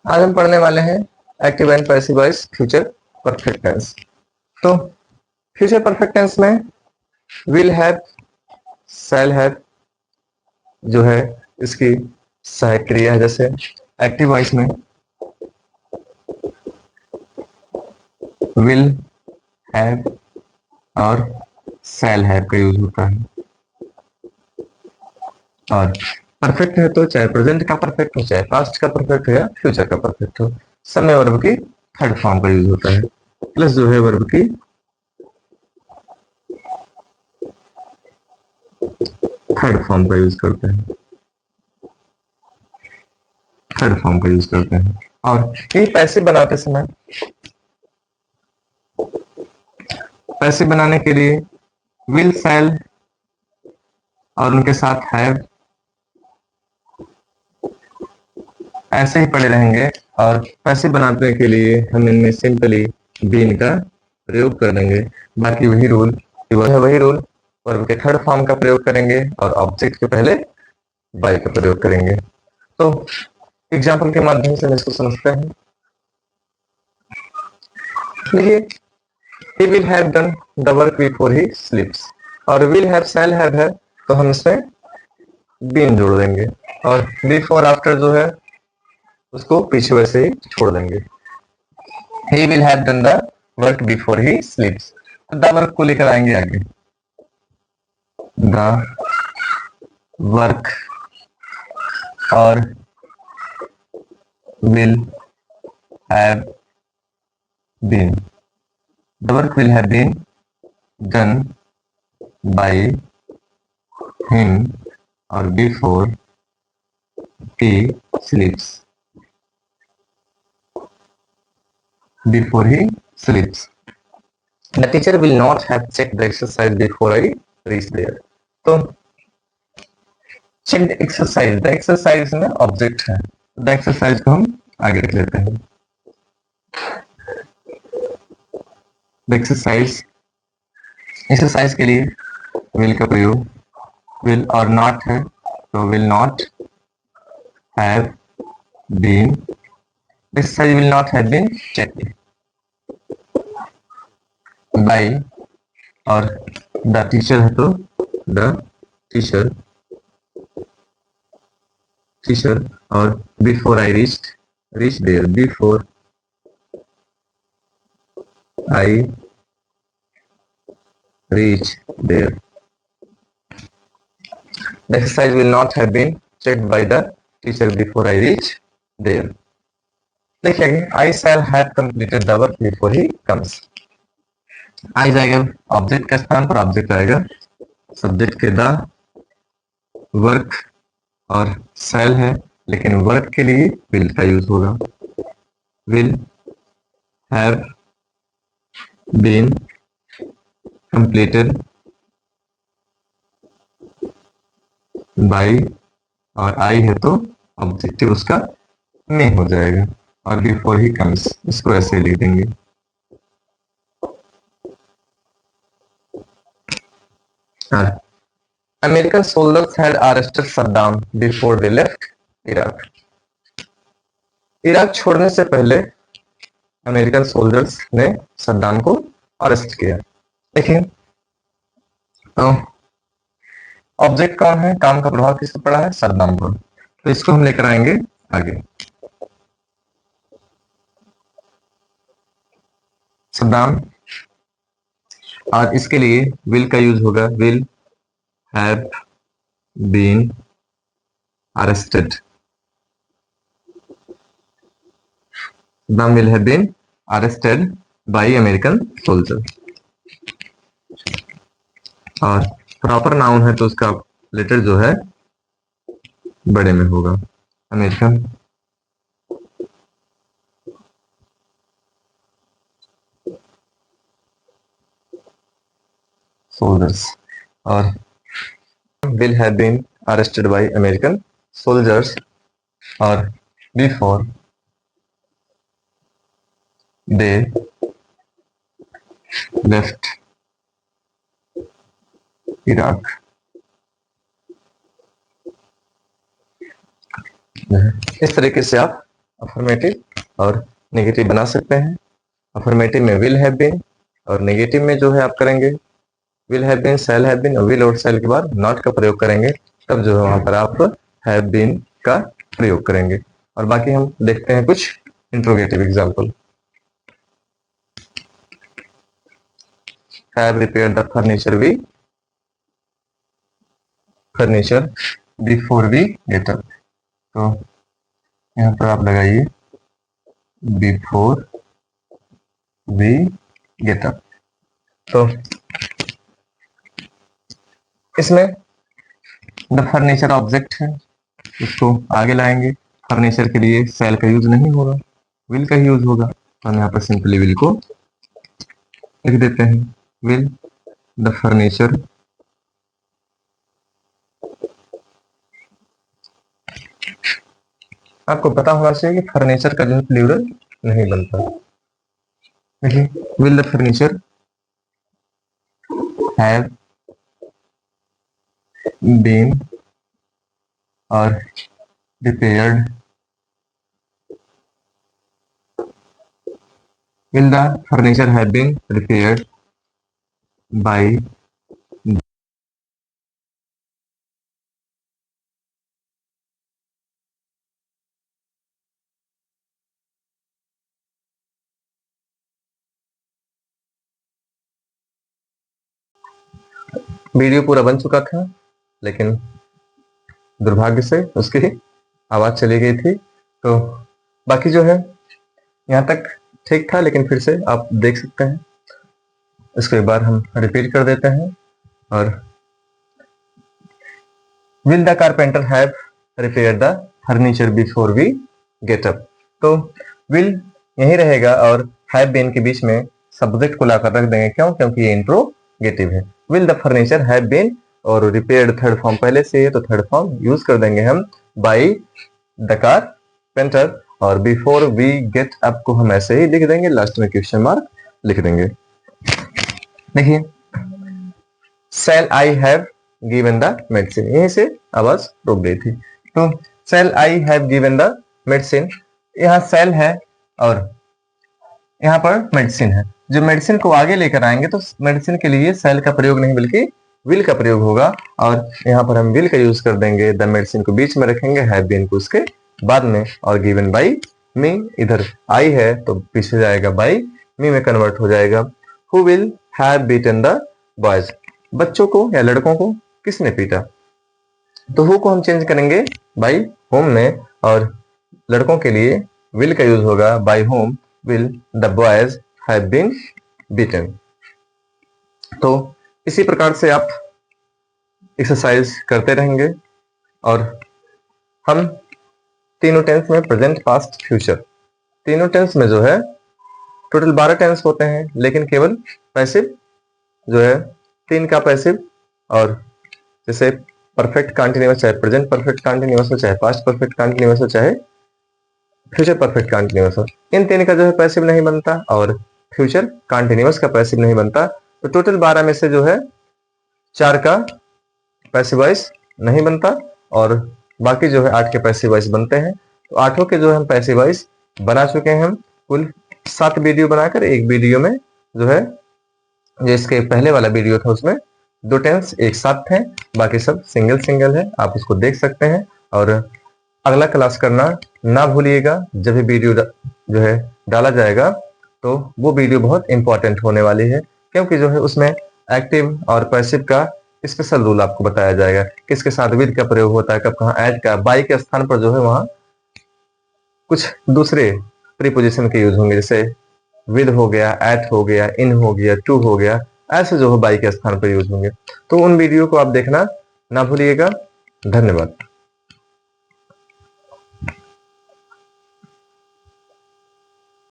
आज हम पढ़ने वाले हैं active and passive voice future perfect tense. तो फ्यूचर परफेक्ट टेंस में विल हैव, शैल हैव जो है इसकी सहायक क्रिया है। जैसे एक्टिव वॉइस में विल हैव और शैल हैव का यूज होता है, और परफेक्ट है तो चाहे प्रेजेंट का परफेक्ट हो, चाहे पास्ट का परफेक्ट हो या फ्यूचर का परफेक्ट हो, सब में वर्ब की थर्ड फॉर्म का यूज होता है। प्लस जो है वर्ब की थर्ड फॉर्म का यूज करते हैं, थर्ड फॉर्म का यूज करते हैं। और ये पैसिव बनाते समय, पैसिव बनाने के लिए विल, शैल और उनके साथ हैव ऐसे ही पड़े रहेंगे, और पैसिव बनाने के लिए हम इनमें सिंपली बीन का प्रयोग कर देंगे। बाकी वही रूल, वही रूल वर्ब के थर्ड फॉर्म का प्रयोग करेंगे और ऑब्जेक्ट के पहले बाय का प्रयोग करेंगे। तो एग्जाम्पल के माध्यम से हम इसको समझते हैं। देखिए, he will have done the work before he sleeps, और will have, shall have है तो हम इसमें been जोड़ देंगे, और before after जो है उसको पीछे वैसे ही छोड़ देंगे। he will have done the work before he sleeps, the work को लेकर आएंगे आगे, the work और will have been, the work will have been done by him or before he sleeps, before he sleeps. The teacher will not have checked the exercise before I reach there. तो checked exercise, the exercise में object है, the exercise को हम आगे रख लेते हैं। The exercise, exercise के लिए will का प्रयोग, will और not है तो will not have been, exercise will not have been checked by, और the teacher है तो the teacher, teacher और before I reached, reach there, before I reach there. The exercise will not have been checked by the teacher before I reach there. देखिए, I shall have completed the work before he comes. I जाएगा object के स्थान पर, object आएगा subject के the, work और शैल है, लेकिन वर्क के लिए विल का यूज होगा। Will have been completed by, और आई है तो ऑब्जेक्टिव उसका में हो जाएगा, और बिफोर ही कम्स इसको ऐसे लिख देंगे। American soldiers had arrested Saddam before they left Iraq. Iraq छोड़ने से पहले अमेरिकन सोल्जर्स ने सद्दाम को अरेस्ट किया। देखिए, ऑब्जेक्ट कौन है, काम का प्रभाव किस पर पड़ा है, सद्दाम पर, तो इसको हम लेकर आएंगे आगे। सद्दाम, और इसके लिए विल का यूज होगा, will have been arrested, Saddam will have been arrested by American soldier, और प्रॉपर नाउन है तो उसका लेटर जो है बड़े में होगा, अमेरिकन सोल्जर्स, और will have been arrested by American soldiers, और before they left Iraq। इस तरीके से आप अफर्मेटिव और नेगेटिव बना सकते हैं। अफर्मेटिव में विल हैव बीन, और नेगेटिव में जो है आप करेंगे will have been, shall have been, और विल और शैल के बाद नॉट का प्रयोग करेंगे, तब जो है वहां पर आप हैव बीन का प्रयोग करेंगे। और बाकी हम देखते हैं कुछ interrogative example. Have repaired the furniture before we get up. तो यहाँ पर आप लगाइए बिफोर वी गेट अप। तो इसमें द फर्नीचर ऑब्जेक्ट है, इसको आगे लाएंगे। फर्नीचर के लिए सेल का यूज नहीं होगा, विल का ही यूज होगा। तो हम यहाँ पर सिंपली विल को लिख देते हैं। विल द फर्नीचर आपको पता होना चाहिए कि फर्नीचर का जो है प्लूरल नहीं बनता। देखिए, will the furniture have been और repaired, will the furniture have been repaired by video पूरा बन चुका था, लेकिन दुर्भाग्य से उसकी आवाज चली गई थी। तो बाकी जो है यहाँ तक ठीक था, लेकिन फिर से आप देख सकते हैं। इसको एक बार हम रिपीट कर देते हैं। और will the carpenter have repair the furniture before we get up. तो विल यही रहेगा और हैव बीन के बीच में सब्जेक्ट को लाकर रख देंगे। क्यों? क्योंकि ये इंट्रोगेटिव है। Will the furniture have been और रिपेयर्ड थर्ड फॉर्म पहले से है, तो थर्ड फॉर्म यूज कर देंगे हम बाय द कारपेंटर। और बिफोर वी गेट अप को हम ऐसे ही लिख देंगे, लास्ट में क्वेश्चन मार्क लिख देंगे। देखिए, shall I have given the medicine, यहीं से आवाज रुक गई थी। तो shall I have given the medicine, यहाँ शैल है और यहाँ पर मेडिसिन है। जो मेडिसिन को आगे लेकर आएंगे तो मेडिसिन के लिए शैल का प्रयोग नहीं बल्कि विल का प्रयोग होगा। और यहाँ पर हम विल का यूज कर देंगे। द मेडिसिन को बीच में रखेंगे, हैव बीन को उसके बाद में, और गिवन बाय मी। इधर आई है तो पीछे जाएगा बाय मी में कन्वर्ट हो जाएगा। Who will have beaten the boys, बच्चों को या लड़कों को किसने पीटा। तो हु को हम चेंज करेंगे बाय होम में, और लड़कों के लिए विल का यूज होगा by whom will the boys have been beaten. तो इसी प्रकार से आप एक्सरसाइज करते रहेंगे। और हम तीनों टेंस में प्रेजेंट, पास्ट, फ्यूचर, तीनों टेंस में जो है टोटल 12 टेंस होते हैं, लेकिन केवल पैसिव जो है 3 का पैसिव, और जैसे परफेक्ट कंटीन्यूअस, चाहे प्रेजेंट परफेक्ट कंटीन्यूअस हो, चाहे पास्ट परफेक्ट कंटीन्यूअस हो, चाहे फ्यूचर परफेक्ट कंटीन्यूअस हो, इन 3 का जो है पैसिव नहीं बनता और फ्यूचर कंटीन्यूअस का पैसिव नहीं बनता। तो टोटल 12 में से जो है 4 का पैसिव वॉइस नहीं बनता और बाकी जो है 8 के पैसिव वॉइस बनते हैं। तो 8 के जो है हम पैसिव वॉइस बना चुके हैं। हम कुल 7 वीडियो बनाकर एक वीडियो में जो है, जो इसके पहले वाला वीडियो था उसमें 2 टेंस एक साथ थे, बाकी सब सिंगल सिंगल है। आप उसको देख सकते हैं। और अगला क्लास करना ना भूलिएगा। जब भी वीडियो जो है डाला जाएगा तो वो वीडियो बहुत इंपॉर्टेंट होने वाली है, क्योंकि जो है उसमें एक्टिव और पैसिव का स्पेशल रूल आपको बताया जाएगा। किसके साथ विद का प्रयोग होता है, कब कहाँ एट का, बाई के स्थान पर जो है वहां कुछ दूसरे प्रीपोजिशन के यूज होंगे, जैसे विद हो गया, एट हो गया, इन हो गया, टू हो गया, ऐसे जो है बाई के स्थान पर यूज होंगे। तो उन वीडियो को आप देखना ना भूलिएगा। धन्यवाद।